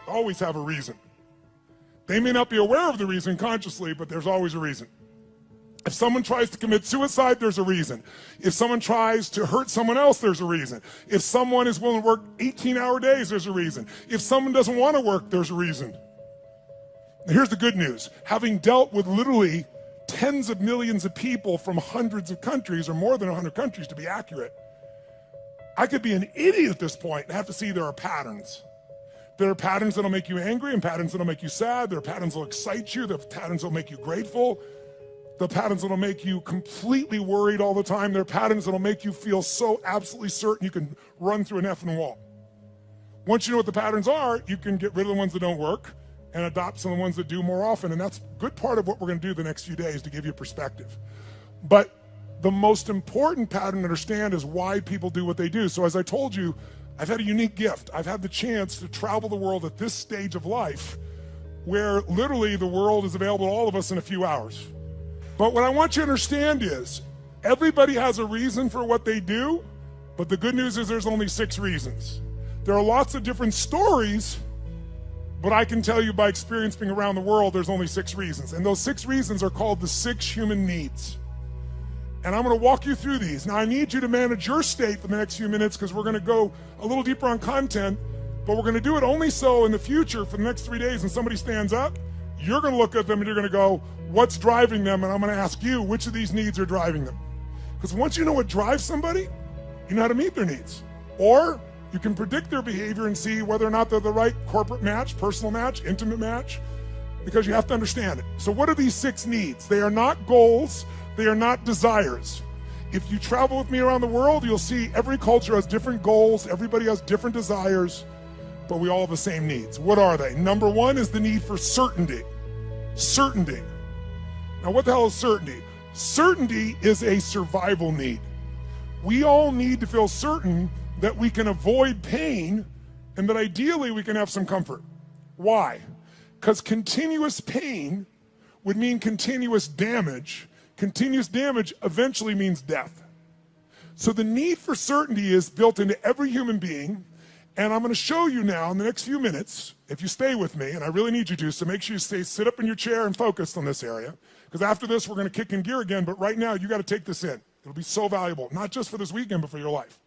always have a reason. They may not be aware of the reason consciously, but there's always a reason. If someone tries to commit suicide, there's a reason. If someone tries to hurt someone else, there's a reason. If someone is willing to work 18-hour days, there's a reason. If someone doesn't want to work, there's a reason. Now, here's the good news. Having dealt with literally tens of millions of people from hundreds of countries, or more than 100 countries to be accurate, I could be an idiot at this point and have to see there are patterns. There are patterns that'll make you angry and patterns that'll make you sad. There are patterns that'll excite you. There are patterns that'll make you grateful. The patterns that'll make you completely worried all the time. There are patterns that'll make you feel so absolutely certain you can run through an effing wall. Once you know what the patterns are, you can get rid of the ones that don't work and adopt some of the ones that do more often. And that's a good part of what we're gonna do the next few days to give you perspective. But the most important pattern to understand is why people do what they do. So as I told you, I've had a unique gift. I've had the chance to travel the world at this stage of life where literally the world is available to all of us in a few hours. But what I want you to understand is everybody has a reason for what they do, but the good news is there's only 6 reasons. There are lots of different stories, but I can tell you by experience being around the world, there's only 6 reasons. And those 6 reasons are called the 6 human needs. And I'm gonna walk you through these. Now I need you to manage your state for the next few minutes because we're gonna go a little deeper on content, but we're gonna do it only so in the future for the next 3 days and somebody stands up, you're gonna look at them and you're gonna go, what's driving them? And I'm gonna ask you, which of these needs are driving them? Because once you know what drives somebody, you know how to meet their needs. Or you can predict their behavior and see whether or not they're the right corporate match, personal match, intimate match, because you have to understand it. So what are these 6 needs? They are not goals, they are not desires. If you travel with me around the world, you'll see every culture has different goals, everybody has different desires, but we all have the same needs. What are they? Number 1 is the need for certainty. Certainty. Now what the hell is certainty? Certainty is a survival need. We all need to feel certain that we can avoid pain and that ideally we can have some comfort. Why? Because continuous pain would mean continuous damage. Continuous damage eventually means death. So the need for certainty is built into every human being, and I'm gonna show you now in the next few minutes, if you stay with me, and I really need you to, so make sure you sit up in your chair and focused on this area, because after this we're gonna kick in gear again, but right now you gotta take this in. It'll be so valuable, not just for this weekend, but for your life.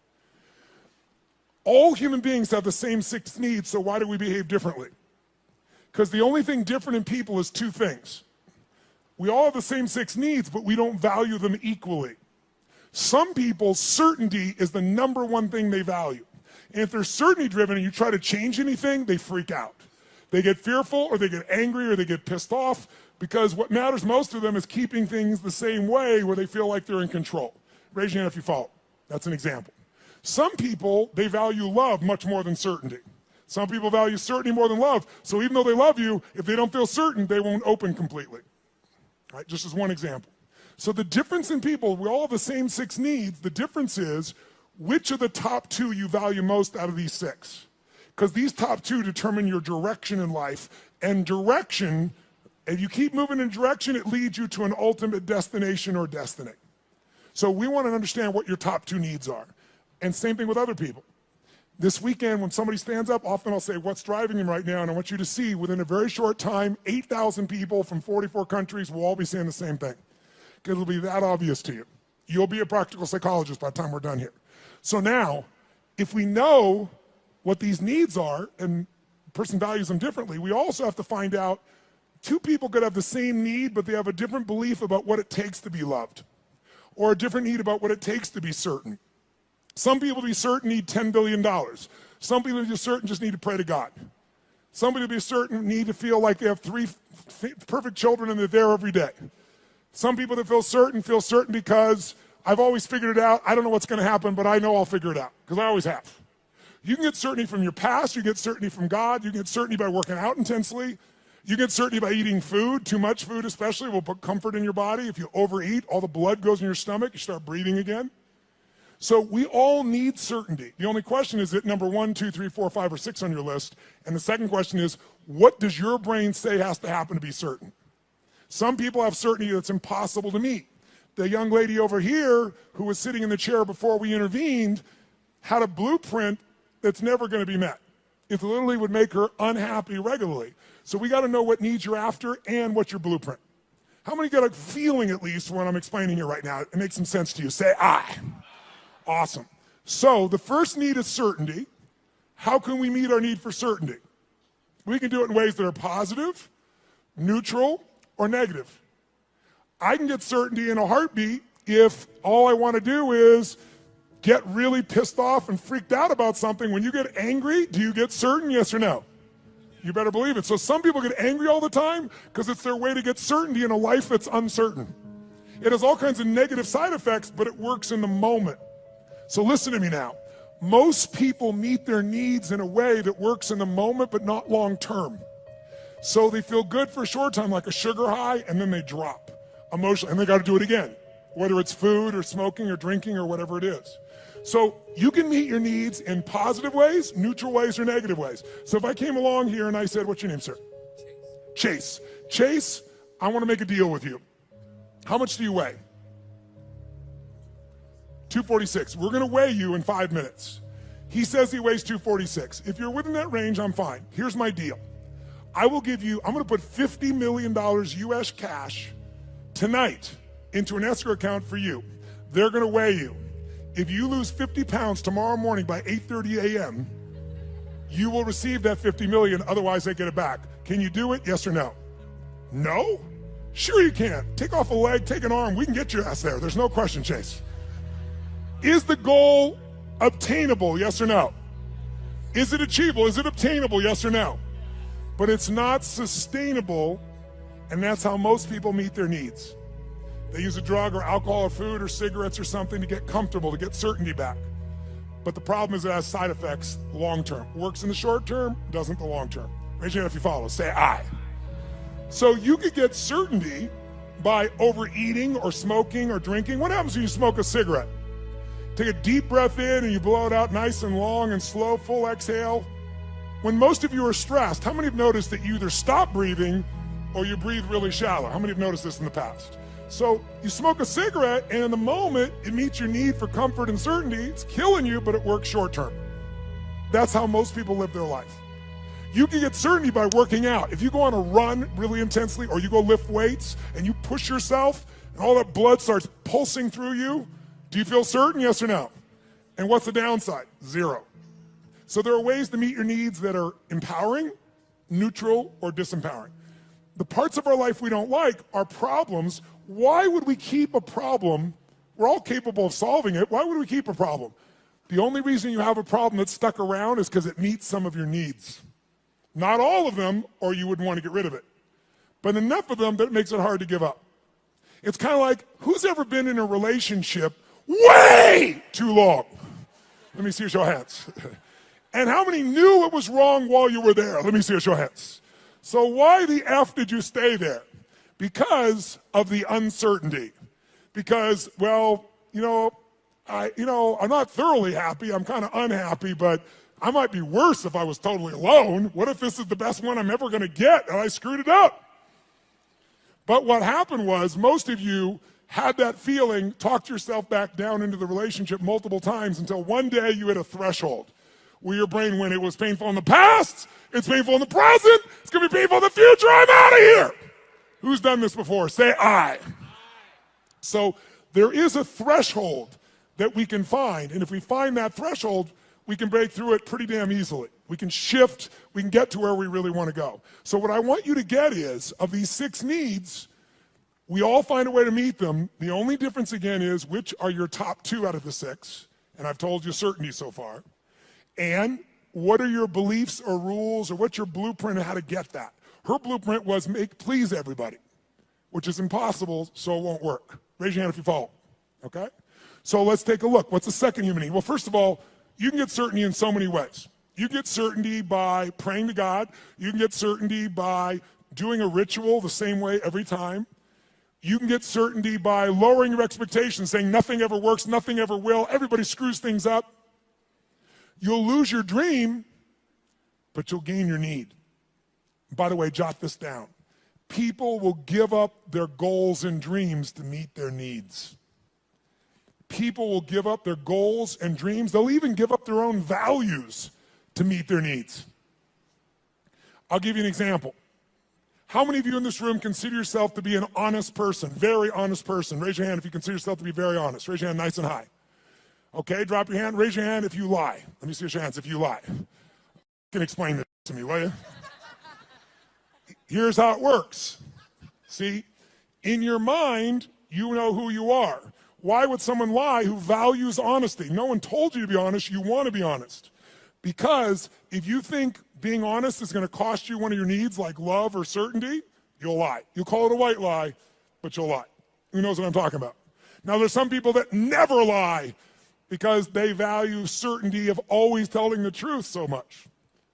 All human beings have the same 6 needs, so why do we behave differently? Because the only thing different in people is 2 things. We all have the same 6 needs, but we don't value them equally. Some people, certainty is the number 1 thing they value. And if they're certainty driven and you try to change anything, they freak out. They get fearful or they get angry or they get pissed off because what matters most to them is keeping things the same way where they feel like they're in control. Raise your hand if you follow. That's an example. Some people, they value love much more than certainty. Some people value certainty more than love. So even though they love you, if they don't feel certain, they won't open completely. Right? Just as one example. So the difference in people, we all have the same 6 needs. The difference is which of the top 2 you value most out of these 6. Because these top 2 determine your direction in life. And direction, if you keep moving in direction, it leads you to an ultimate destination or destiny. So we want to understand what your top 2 needs are. And same thing with other people. This weekend, when somebody stands up, often I'll say, what's driving them right now? And I want you to see, within a very short time, 8,000 people from 44 countries will all be saying the same thing. Because it'll be that obvious to you. You'll be a practical psychologist by the time we're done here. So now, if we know what these needs are, and the person values them differently, we also have to find out 2 people could have the same need, but they have a different belief about what it takes to be loved. Or a different need about what it takes to be certain. Some people to be certain need $10 billion. Some people to be certain just need to pray to God. Some people to be certain need to feel like they have 3 perfect children and they're there every day. Some people that feel certain because I've always figured it out. I don't know what's gonna happen, but I know I'll figure it out, because I always have. You can get certainty from your past, you get certainty from God, you get certainty by working out intensely, you get certainty by eating food, too much food especially will put comfort in your body. If you overeat, all the blood goes in your stomach, you start breathing again. So we all need certainty. The only question is it number 1, 2, 3, 4, 5, or 6 on your list? And the second question is, what does your brain say has to happen to be certain? Some people have certainty that's impossible to meet. The young lady over here who was sitting in the chair before we intervened had a blueprint that's never going to be met. it literally would make her unhappy regularly. So we got to know what needs you're after and what's your blueprint. How many got a feeling, at least, when I'm explaining here right now? It makes some sense to you. Say, I. Awesome. So the first need is certainty. How can we meet our need for certainty? We can do it in ways that are positive, neutral, or negative. I can get certainty in a heartbeat if all I want to do is get really pissed off and freaked out about something. When you get angry, do you get certain, yes or no? You better believe it. So some people get angry all the time because it's their way to get certainty in a life that's uncertain. It has all kinds of negative side effects, but it works in the moment. So listen to me now. Most people meet their needs in a way that works in the moment, but not long term. So they feel good for a short time, like a sugar high, and then they drop emotionally, and they got to do it again, whether it's food or smoking or drinking or whatever it is. So you can meet your needs in positive ways, neutral ways, or negative ways. So if I came along here and I said, what's your name, sir? Chase. Chase, I want to make a deal with you. How much do you weigh? 246. We're going to weigh you in 5 minutes. He says he weighs 246. If you're within that range, I'm fine. Here's my deal. I will give you, I'm going to put $50 million US cash tonight into an escrow account for you. They're going to weigh you. If you lose 50 pounds tomorrow morning by 8:30 a.m., you will receive that 50 million, otherwise they get it back. Can you do it, yes or no? No? Sure you can. Take off a leg, take an arm, we can get your ass there. There's no question, Chase. Is the goal obtainable, yes or no? Is it achievable? Is it obtainable, yes or no? But it's not sustainable, and that's how most people meet their needs. They use a drug or alcohol or food or cigarettes or something to get comfortable, to get certainty back. But the problem is it has side effects long term. Works in the short term, doesn't the long term. Raise your hand if you follow. Say I. So you could get certainty by overeating or smoking or drinking. What happens when you smoke a cigarette? Take a deep breath in and you blow it out nice and long and slow, full exhale. When most of you are stressed, how many have noticed that you either stop breathing or you breathe really shallow? How many have noticed this in the past? So you smoke a cigarette, and in the moment, it meets your need for comfort and certainty. It's killing you, but it works short term. That's how most people live their life. You can get certainty by working out. If you go on a run really intensely, or you go lift weights, and you push yourself, and all that blood starts pulsing through you, do you feel certain, yes or no? And what's the downside? Zero. So there are ways to meet your needs that are empowering, neutral, or disempowering. The parts of our life we don't like are problems. Why would we keep a problem? We're all capable of solving it. Why would we keep a problem? The only reason you have a problem that's stuck around is because it meets some of your needs. Not all of them, or you wouldn't want to get rid of it. But enough of them that it makes it hard to give up. It's kind of like, who's ever been in a relationship way too long? Let me see your show of hands. And how many knew it was wrong while you were there? Let me see your show of hands. So why the F did you stay there? Because of the uncertainty. Because, well, I'm not thoroughly happy. I'm kind of unhappy, but I might be worse if I was totally alone. What if this is the best one I'm ever going to get and I screwed it up? But what happened was most of you had that feeling, talked yourself back down into the relationship multiple times until one day you hit a threshold where your brain went, it was painful in the past, it's painful in the present, it's going to be painful in the future, I'm out of here. Who's done this before? Say I. So there is a threshold that we can find, and if we find that threshold, we can break through it pretty damn easily. We can shift, we can get to where we really want to go. So what I want you to get is, of these 6 needs, we all find a way to meet them. The only difference again is which are your top 2 out of the 6, and I've told you certainty so far. And what are your beliefs or rules, or what's your blueprint on how to get that? Her blueprint was please everybody, which is impossible, so it won't work. Raise your hand if you follow, okay? So let's take a look. What's the second human need? Well, first of all, you can get certainty in so many ways. You get certainty by praying to God. You can get certainty by doing a ritual the same way every time. You can get certainty by lowering your expectations, saying nothing ever works, nothing ever will, everybody screws things up. You'll lose your dream, but you'll gain your need. By the way, jot this down. People will give up their goals and dreams to meet their needs. People will give up their goals and dreams. They'll even give up their own values to meet their needs. I'll give you an example. How many of you in this room consider yourself to be an honest person, very honest person? Raise your hand if you consider yourself to be very honest. Raise your hand nice and high. Okay, drop your hand. Raise your hand if you lie. Let me see your hands if you lie. You can explain this to me, will you? Here's how it works. See, in your mind, you know who you are. Why would someone lie who values honesty? No one told you to be honest. You want to be honest. Because if you think being honest is going to cost you one of your needs like love or certainty, you'll lie. You'll call it a white lie, but you'll lie. Who knows what I'm talking about? Now, there's some people that never lie because they value certainty of always telling the truth so much.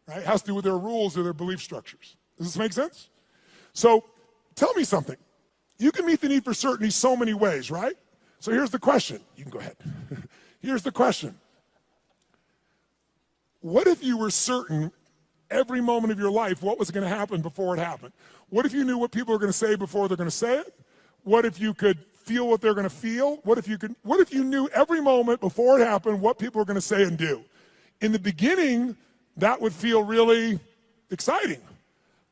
Right? It has to do with their rules or their belief structures. Does this make sense? So tell me something. You can meet the need for certainty so many ways, right? So here's the question. You can go ahead. Here's the question. What if you were certain every moment of your life what was going to happen before it happened? What if you knew what people are going to say before they're going to say it? What if you could feel what they're going to feel? What if you knew every moment before it happened what people are going to say and do? In the beginning, that would feel really exciting.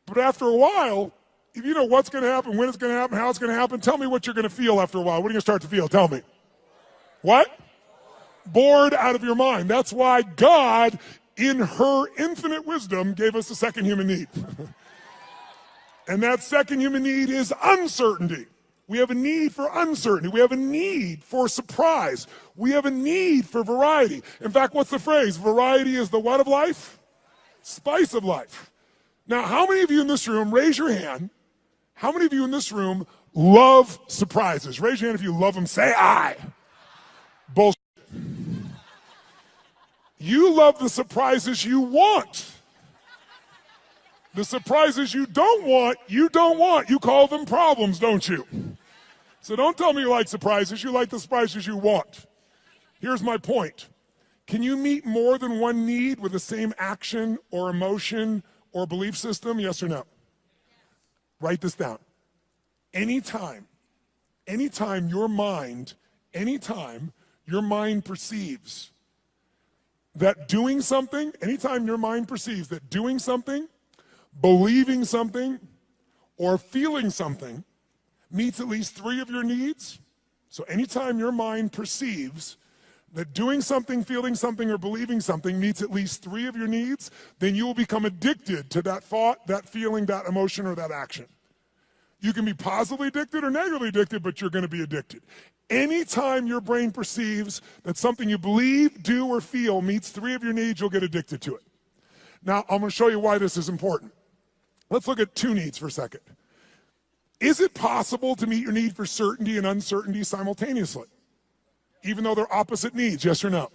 But after a while, if you know what's going to happen, when it's going to happen, how it's going to happen, tell me what you're going to feel after a while. What are you going to start to feel? Tell me. What? Bored out of your mind. That's why God, in her infinite wisdom, gave us a second human need. And that second human need is uncertainty. We have a need for uncertainty. We have a need for surprise. We have a need for variety. In fact, what's the phrase? Variety is the what of life? Spice of life. Now, how many of you in this room, raise your hand, how many of you in this room love surprises? Raise your hand if you love them. Say I. Bullshit. You love the surprises you want. The surprises you don't want, you don't want. You call them problems, don't you? So don't tell me you like surprises. You like the surprises you want. Here's my point. Can you meet more than one need with the same action or emotion or belief system? Yes or no? Write this down. Anytime your mind perceives that doing something, believing something, or feeling something meets at least three of your needs. So anytime your mind perceives that doing something, feeling something, or believing something meets at least three of your needs, then you will become addicted to that thought, that feeling, that emotion, or that action. You can be positively addicted or negatively addicted, but you're going to be addicted. Anytime your brain perceives that something you believe, do, or feel meets three of your needs, you'll get addicted to it. Now, I'm going to show you why this is important. Let's look at two needs for a second. Is it possible to meet your need for certainty and uncertainty simultaneously, even though they're opposite needs, yes or no?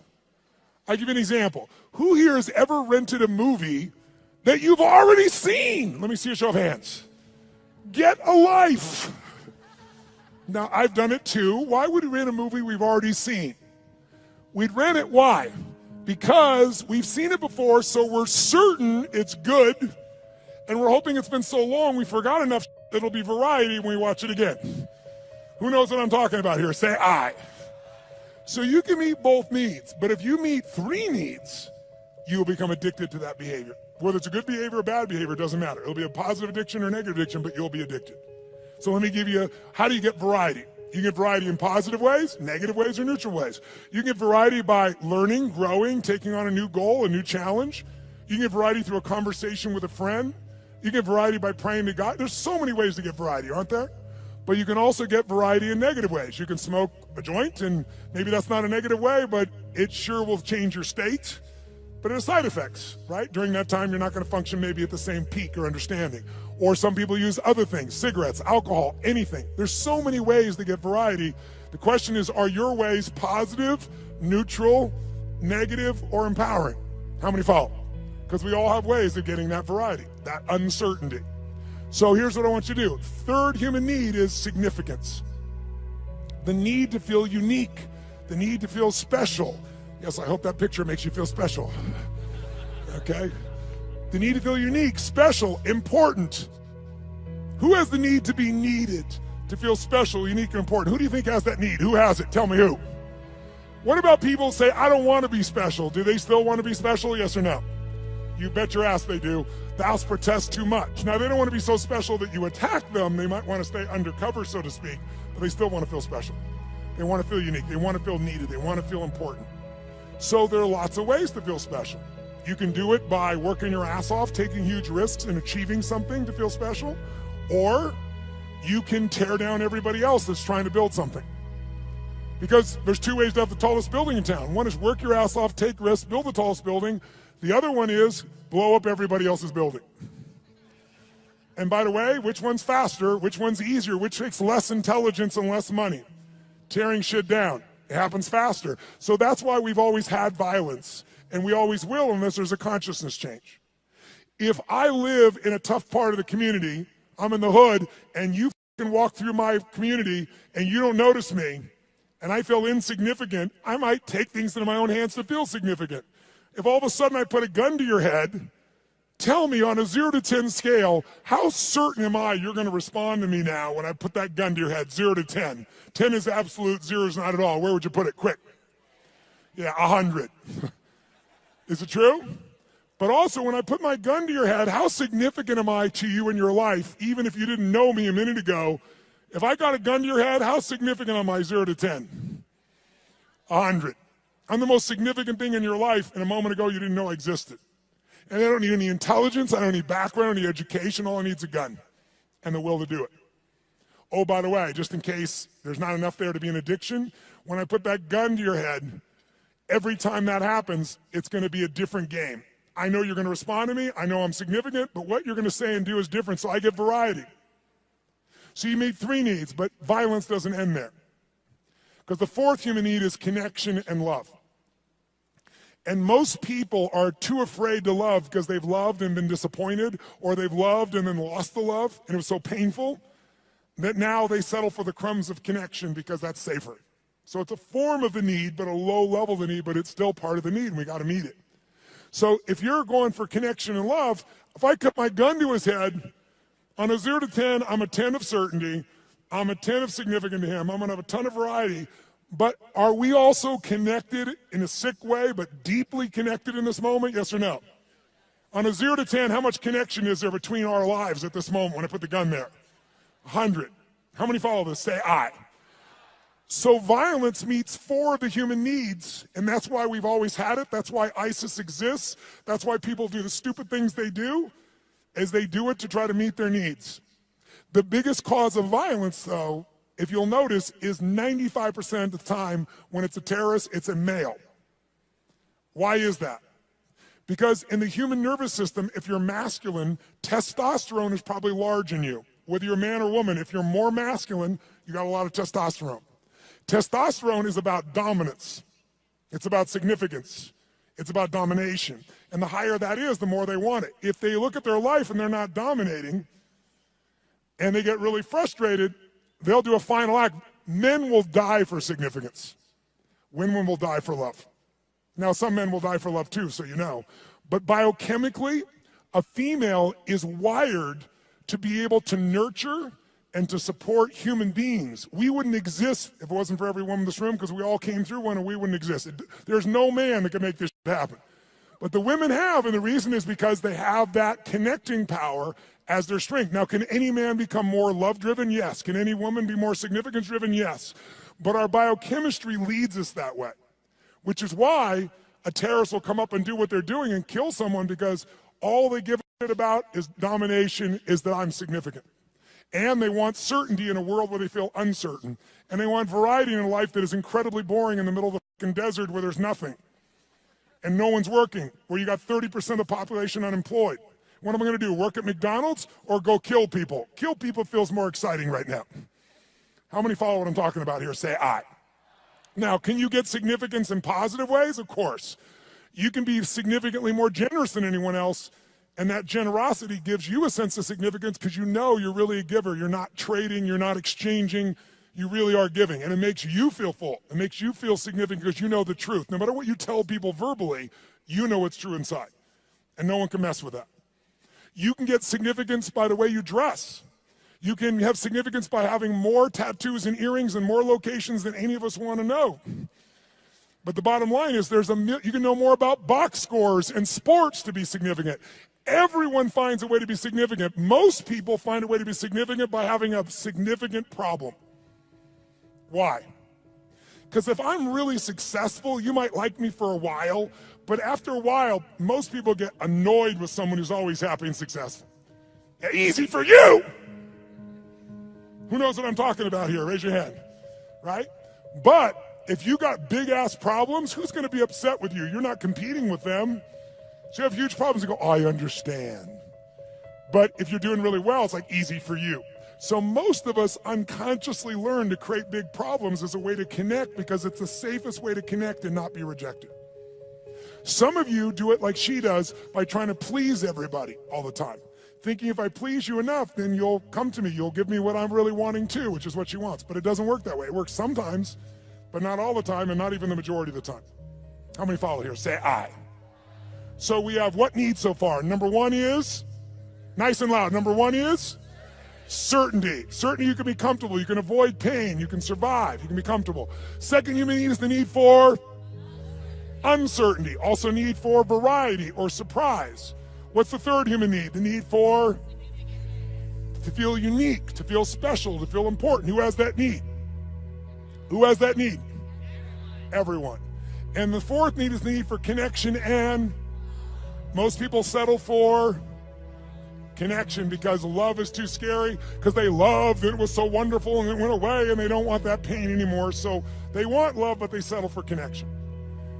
I'll give you an example. Who here has ever rented a movie that you've already seen? Let me see a show of hands. Get a life. Now, I've done it too. Why would we rent a movie we've already seen? We'd rent it, why? Because we've seen it before, so we're certain it's good, and we're hoping it's been so long we forgot enough it'll be variety when we watch it again. Who knows what I'm talking about here? Say I. So you can meet both needs, but if you meet three needs, you'll become addicted to that behavior. Whether it's a good behavior or bad behavior, doesn't matter. It'll be a positive addiction or negative addiction, but you'll be addicted. So let me give you, how do you get variety? You can get variety in positive ways, negative ways, or neutral ways. You can get variety by learning, growing, taking on a new goal, a new challenge. You can get variety through a conversation with a friend. You can get variety by praying to God. There's so many ways to get variety, aren't there? But you can also get variety in negative ways. You can smoke a joint, and maybe that's not a negative way, but it sure will change your state. But it has side effects, right? During that time, you're not going to function maybe at the same peak or understanding. Or some people use other things, cigarettes, alcohol, anything. There's so many ways to get variety. The question is, are your ways positive, neutral, negative, or empowering? How many follow? Because we all have ways of getting that variety, that uncertainty. So here's what I want you to do. Third human need is significance. The need to feel unique, the need to feel special. Yes, I hope that picture makes you feel special. Okay? The need to feel unique, special, important. Who has the need to be needed, to feel special, unique, and important? Who do you think has that need? Who has it? Tell me who. What about people who say, I don't want to be special? Do they still want to be special? Yes or no? You bet your ass they do. Thous protest too much. Now, they don't want to be so special that you attack them. They might want to stay undercover, so to speak, but they still want to feel special. They want to feel unique. They want to feel needed. They want to feel important. So there are lots of ways to feel special. You can do it by working your ass off, taking huge risks and achieving something to feel special, or you can tear down everybody else that's trying to build something. Because there's two ways to have the tallest building in town. One is work your ass off, take risks, build the tallest building. The other one is blow up everybody else's building. And by the way, which one's faster? Which one's easier? Which takes less intelligence and less money? Tearing shit down. It happens faster. So that's why we've always had violence, and we always will unless there's a consciousness change. If I live in a tough part of the community, I'm in the hood, and you can walk through my community and you don't notice me, and I feel insignificant, I might take things into my own hands to feel significant. If all of a sudden I put a gun to your head, tell me on a 0 to 10 scale, how certain am I you're going to respond to me now when I put that gun to your head, 0 to 10? 10 is absolute, 0 is not at all. Where would you put it? Quick. Yeah, 100. Is it true? But also, when I put my gun to your head, how significant am I to you in your life, even if you didn't know me a minute ago? If I got a gun to your head, how significant am I, 0 to 10? 100. I'm the most significant thing in your life, and a moment ago you didn't know I existed. And I don't need any intelligence, I don't need background, I don't need education, all I need is a gun and the will to do it. Oh, by the way, just in case there's not enough there to be an addiction, when I put that gun to your head, every time that happens, it's going to be a different game. I know you're going to respond to me, I know I'm significant, but what you're going to say and do is different, so I get variety. So you meet 3 needs, but violence doesn't end there. Because the 4th human need is connection and love. And most people are too afraid to love because they've loved and been disappointed, or they've loved and then lost the love, and it was so painful that now they settle for the crumbs of connection because that's safer. So it's a form of the need, but a low level of the need, but it's still part of the need, and we got to meet it. So if you're going for connection and love, if I cut my gun to his head, on a 0 to 10, I'm a 10 of certainty, I'm a 10 of significant to him, I'm going to have a ton of variety. But are we also connected in a sick way, but deeply connected in this moment? Yes or no? On a 0 to 10, how much connection is there between our lives at this moment when I put the gun there? 100. How many follow this? Say I. So violence meets 4 of the human needs, and that's why we've always had it. That's why ISIS exists. That's why people do the stupid things they do, is they do it to try to meet their needs. The biggest cause of violence, though, if you'll notice, is 95% of the time when it's a terrorist, it's a male. Why is that? Because in the human nervous system, if you're masculine, testosterone is probably large in you. Whether you're a man or woman, if you're more masculine, you got a lot of testosterone. Testosterone is about dominance. It's about significance. It's about domination. And the higher that is, the more they want it. If they look at their life and they're not dominating, and they get really frustrated, they'll do a final act. Men will die for significance. Women will die for love. Now, some men will die for love too, so you know. But biochemically, a female is wired to be able to nurture and to support human beings. We wouldn't exist if it wasn't for every woman in this room, because we all came through one and we wouldn't exist. There's no man that can make this shit happen. But the women have, and the reason is because they have that connecting power as their strength. Now, can any man become more love-driven? Yes. Can any woman be more significance-driven? Yes. But our biochemistry leads us that way, which is why a terrorist will come up and do what they're doing and kill someone, because all they give a shit about is domination, is that I'm significant. And they want certainty in a world where they feel uncertain. And they want variety in a life that is incredibly boring in the middle of the fucking desert where there's nothing. And no one's working, where you got 30% of the population unemployed. What am I going to do, work at McDonald's or go kill people? Kill people feels more exciting right now. How many follow what I'm talking about here? Say I. Now, can you get significance in positive ways? Of course. You can be significantly more generous than anyone else, and that generosity gives you a sense of significance because you know you're really a giver. You're not trading, you're not exchanging, you really are giving. And it makes you feel full. It makes you feel significant because you know the truth. No matter what you tell people verbally, you know it's true inside. And no one can mess with that. You can get significance by the way you dress. You can have significance by having more tattoos and earrings in more locations than any of us want to know. But the bottom line is you can know more about box scores and sports to be significant. Everyone finds a way to be significant. Most people find a way to be significant by having a significant problem. Why? Because if I'm really successful, you might like me for a while, but after a while, most people get annoyed with someone who's always happy and successful. Yeah, easy for you! Who knows what I'm talking about here? Raise your hand, right? But if you got big-ass problems, who's going to be upset with you? You're not competing with them. So you have huge problems and go, oh, I understand. But if you're doing really well, it's like easy for you. So most of us unconsciously learn to create big problems as a way to connect because it's the safest way to connect and not be rejected. Some of you do it like she does by trying to please everybody all the time. Thinking if I please you enough, then you'll come to me. You'll give me what I'm really wanting too, which is what she wants. But it doesn't work that way. It works sometimes, but not all the time and not even the majority of the time. How many follow here? Say I. So we have what needs so far? Number one is, nice and loud, number one is certainty. Certainty you can be comfortable, you can avoid pain, you can survive, you can be comfortable. Second human need is the need for uncertainty, also need for variety or surprise. What's the third human need? The need for to feel unique, to feel special, to feel important. Who has that need? Who has that need? Everyone. And the fourth need is the need for connection, and most people settle for connection because love is too scary, because they loved and it was so wonderful and it went away and they don't want that pain anymore. So they want love, but they settle for connection.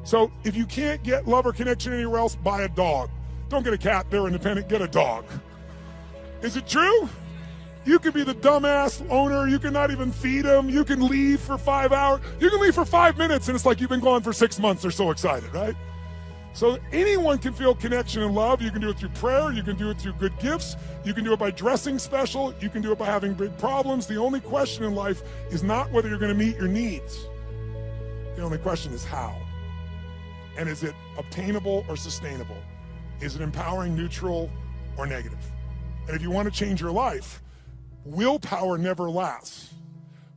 So if you can't get love or connection anywhere else, buy a dog. Don't get a cat, they're independent, get a dog. Is it true? You could be the dumbass owner, you can not even feed them, you can leave for 5 hours, you can leave for 5 minutes and it's like you've been gone for 6 months, they're so excited, right? So anyone can feel connection and love. You can do it through prayer, you can do it through good gifts, you can do it by dressing special, you can do it by having big problems. The only question in life is not whether you're gonna meet your needs. The only question is how. And is it obtainable or sustainable? Is it empowering, neutral, or negative? And if you want to change your life, willpower never lasts.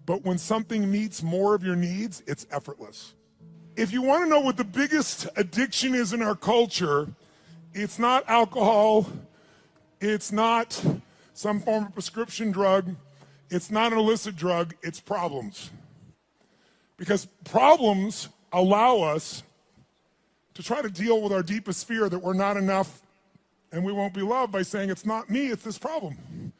But when something meets more of your needs, it's effortless. If you want to know what the biggest addiction is in our culture, it's not alcohol, it's not some form of prescription drug, it's not an illicit drug, it's problems. Because problems allow us to try to deal with our deepest fear that we're not enough and we won't be loved by saying it's not me, it's this problem.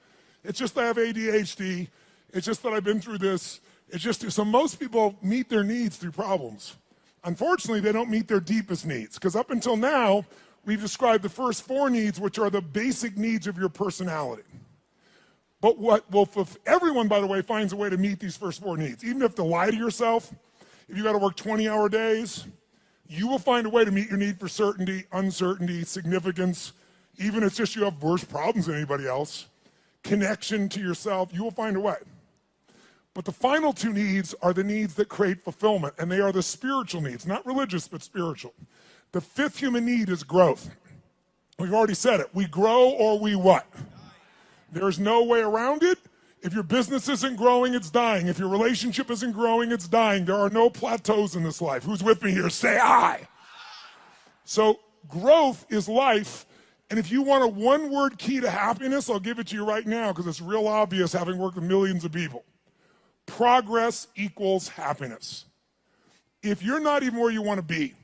It's just that I have ADHD, it's just that I've been through this, it's just, so most people meet their needs through problems. Unfortunately, they don't meet their deepest needs, because up until now, we've described the first 4 needs, which are the basic needs of your personality. But if everyone, by the way, finds a way to meet these first 4 needs, even if you have to lie to yourself, if you got to work 20-hour days, you will find a way to meet your need for certainty, uncertainty, significance, even if it's just you have worse problems than anybody else, connection to yourself, you will find a way. But the final 2 needs are the needs that create fulfillment, and they are the spiritual needs, not religious, but spiritual. The 5th human need is growth. We've already said it. We grow or we what? There's no way around it. If your business isn't growing, it's dying. If your relationship isn't growing, it's dying. There are no plateaus in this life. Who's with me here? Say I. So growth is life. And if you want a one-word key to happiness, I'll give it to you right now because it's real obvious having worked with millions of people. Progress equals happiness. If you're not even where you want to be,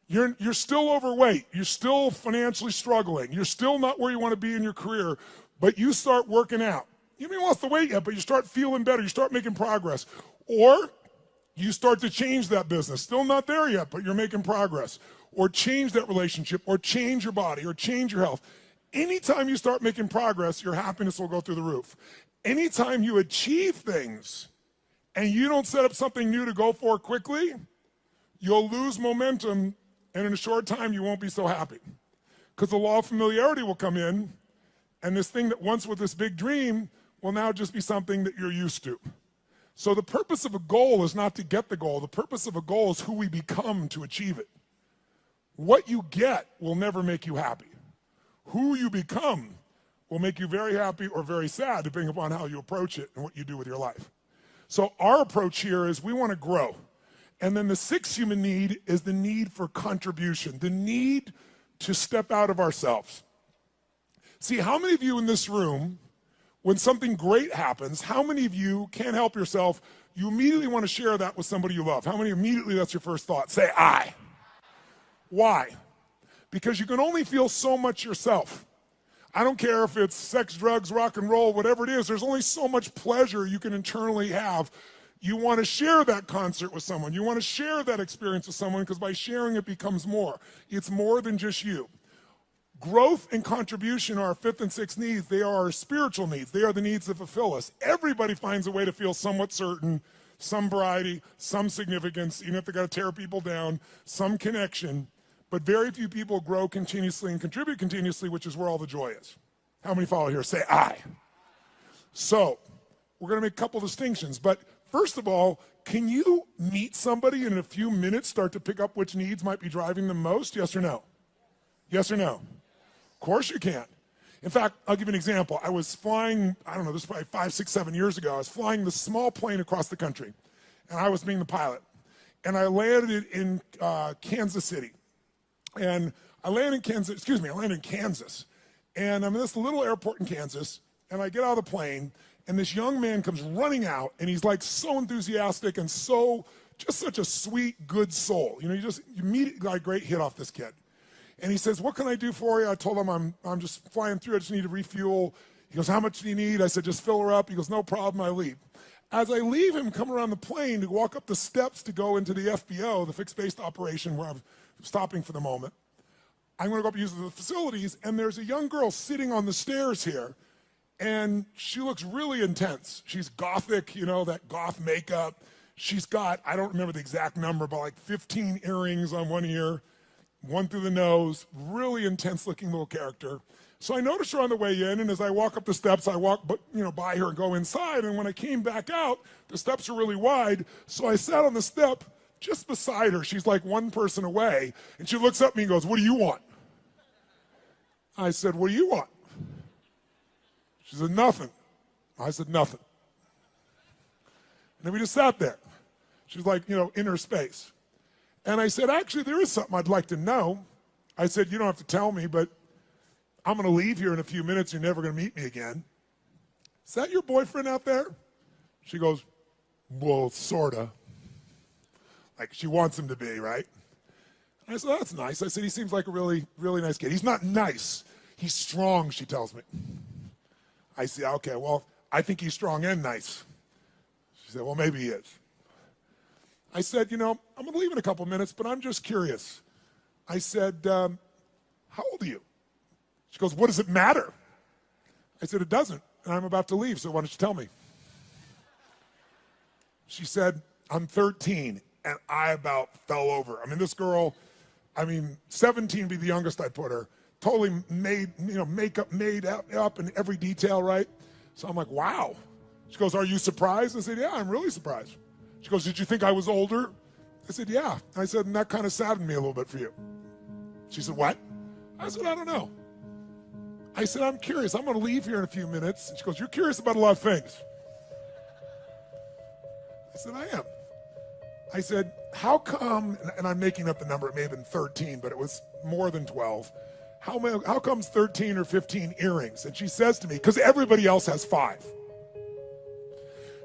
you're still overweight, you're still financially struggling, you're still not where you want to be in your career, but you start working out. You haven't lost the weight yet, but you start feeling better, you start making progress. Or you start to change that business. Still not there yet, but you're making progress. Or change that relationship, or change your body, or change your health. Anytime you start making progress, your happiness will go through the roof. Anytime you achieve things and you don't set up something new to go for quickly, you'll lose momentum, and in a short time you won't be so happy. Because the law of familiarity will come in, and this thing that once was this big dream will now just be something that you're used to. So the purpose of a goal is not to get the goal. The purpose of a goal is who we become to achieve it. What you get will never make you happy. Who you become will make you very happy or very sad, depending upon how you approach it and what you do with your life. So our approach here is we want to grow. And then the 6th human need is the need for contribution, the need to step out of ourselves. See, how many of you in this room, when something great happens, how many of you can't help yourself, you immediately want to share that with somebody you love? How many immediately that's your first thought? Say, I. Why? Because you can only feel so much yourself. I don't care if it's sex, drugs, rock and roll, whatever it is, there's only so much pleasure you can internally have. You want to share that concert with someone. You want to share that experience with someone, because by sharing it becomes more. It's more than just you. Growth and contribution are our fifth and sixth needs. They are our spiritual needs. They are the needs that fulfill us. Everybody finds a way to feel somewhat certain, some variety, some significance, even if they got to tear people down, some connection. But very few people grow continuously and contribute continuously, which is where all the joy is. How many follow here? Say I. So we're going to make a couple distinctions. But first of all, can you meet somebody and in a few minutes start to pick up which needs might be driving them most? Yes or no? Yes or no? Of course you can. In fact, I'll give you an example. I was flying, I don't know, this was probably 5, 6, 7 years ago. I was flying this small plane across the country, and I was being the pilot. And I landed in Kansas City. And I landed in Kansas. And I'm in this little airport in Kansas, and I get out of the plane, and this young man comes running out, and he's like so enthusiastic and so, just such a sweet, good soul. You know, you immediately got a great hit off this kid. And he says, what can I do for you? I told him I'm just flying through, I just need to refuel. He goes, how much do you need? I said, just fill her up. He goes, no problem, I leave. As I leave him, come around the plane to walk up the steps to go into the FBO, the fixed-based operation where I'm stopping for the moment. I'm going to go up and use the facilities, and there's a young girl sitting on the stairs here, and she looks really intense. She's gothic, you know, that goth makeup. She's got, I don't remember the exact number, but like 15 earrings on one ear, one through the nose, really intense-looking little character. So I noticed her on the way in, and as I walk up the steps, I walk by her and go inside, and when I came back out, the steps are really wide, so I sat on the step just beside her. She's like one person away, and she looks up at me and goes, what do you want? I said, what do you want? She said, nothing. I said, nothing. And then we just sat there. She's like, in her space. And I said, actually, there is something I'd like to know. I said, you don't have to tell me, but I'm going to leave here in a few minutes. You're never going to meet me again. Is that your boyfriend out there? She goes, well, sort of. Like she wants him to be, right? And I said, that's nice. I said, he seems like a really, really nice kid. He's not nice. He's strong, she tells me. I said, okay, well, I think he's strong and nice. She said, well, maybe he is. I said, I'm going to leave in a couple minutes, but I'm just curious. I said, how old are you? She goes, what does it matter? I said, it doesn't, and I'm about to leave, so why don't you tell me? She said, I'm 13, and I about fell over. I mean, this girl, 17 would be the youngest I put her, totally made, makeup made up in every detail, right? So I'm like, wow. She goes, are you surprised? I said, yeah, I'm really surprised. She goes, did you think I was older? I said, yeah. I said, and that kind of saddened me a little bit for you. She said, what? I said, I don't know. I said, I'm curious. I'm going to leave here in a few minutes. And she goes, you're curious about a lot of things. I said, I am. I said, how come, and I'm making up the number, it may have been 13, but it was more than 12. How comes 13 or 15 earrings? And she says to me, because everybody else has 5.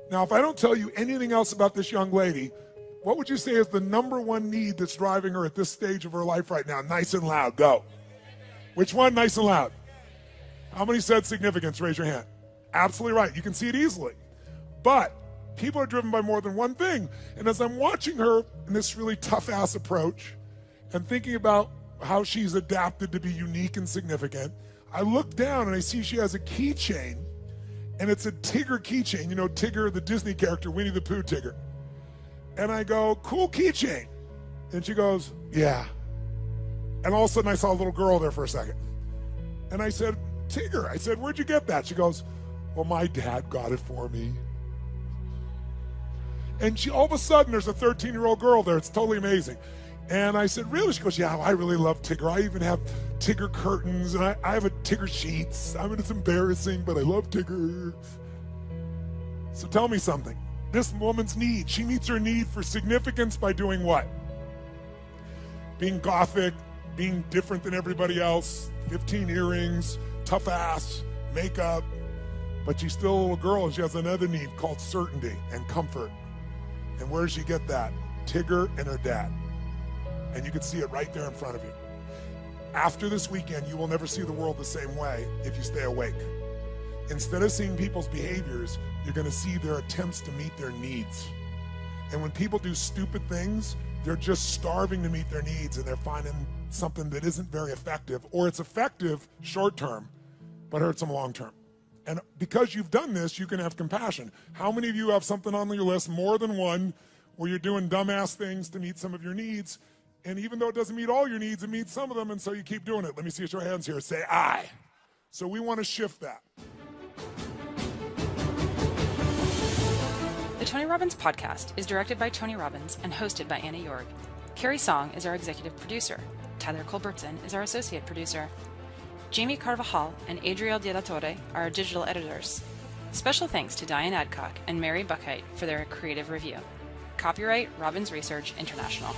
Now, if I don't tell you anything else about this young lady, what would you say is the number one need that's driving her at this stage of her life right now? Nice and loud, go. Which one, nice and loud? How many said significance? Raise your hand. Absolutely right. You can see it easily. But people are driven by more than one thing. And as I'm watching her in this really tough-ass approach and thinking about how she's adapted to be unique and significant, I look down and I see she has a keychain, and it's a Tigger keychain. Tigger, the Disney character, Winnie the Pooh Tigger. And I go, cool keychain. And she goes, yeah. And all of a sudden I saw a little girl there for a second. And I said, Tigger, I said, where'd you get that? She goes, well, my dad got it for me. And all of a sudden there's a 13-year-old girl there. It's totally amazing. And I said, really? She goes, yeah, I really love Tigger. I even have Tigger curtains, and I have a Tigger sheets. It's embarrassing, but I love Tigger. So tell me something. This woman's need, she meets her need for significance by doing what? Being gothic, being different than everybody else, 15 earrings, tough ass, makeup, but she's still a little girl and she has another need called certainty and comfort. And where does she get that? Tigger and her dad. And you can see it right there in front of you. After this weekend, you will never see the world the same way if you stay awake. Instead of seeing people's behaviors, you're going to see their attempts to meet their needs. And when people do stupid things, they're just starving to meet their needs, and they're finding something that isn't very effective, or it's effective short term, but hurts them long term. And because you've done this, you can have compassion. How many of you have something on your list, more than one, where you're doing dumbass things to meet some of your needs, and even though it doesn't meet all your needs, it meets some of them, and so you keep doing it? Let me see your hands here. Say, I. So we want to shift that. The Tony Robbins podcast is directed by Tony Robbins and hosted by Anna Yorg. Carrie Song is our executive producer. Tyler Culbertson is our associate producer. Jamie Carvajal and Adriel De La Torre are our digital editors. Special thanks to Diane Adcock and Mary Buckheit for their creative review. Copyright Robbins Research International.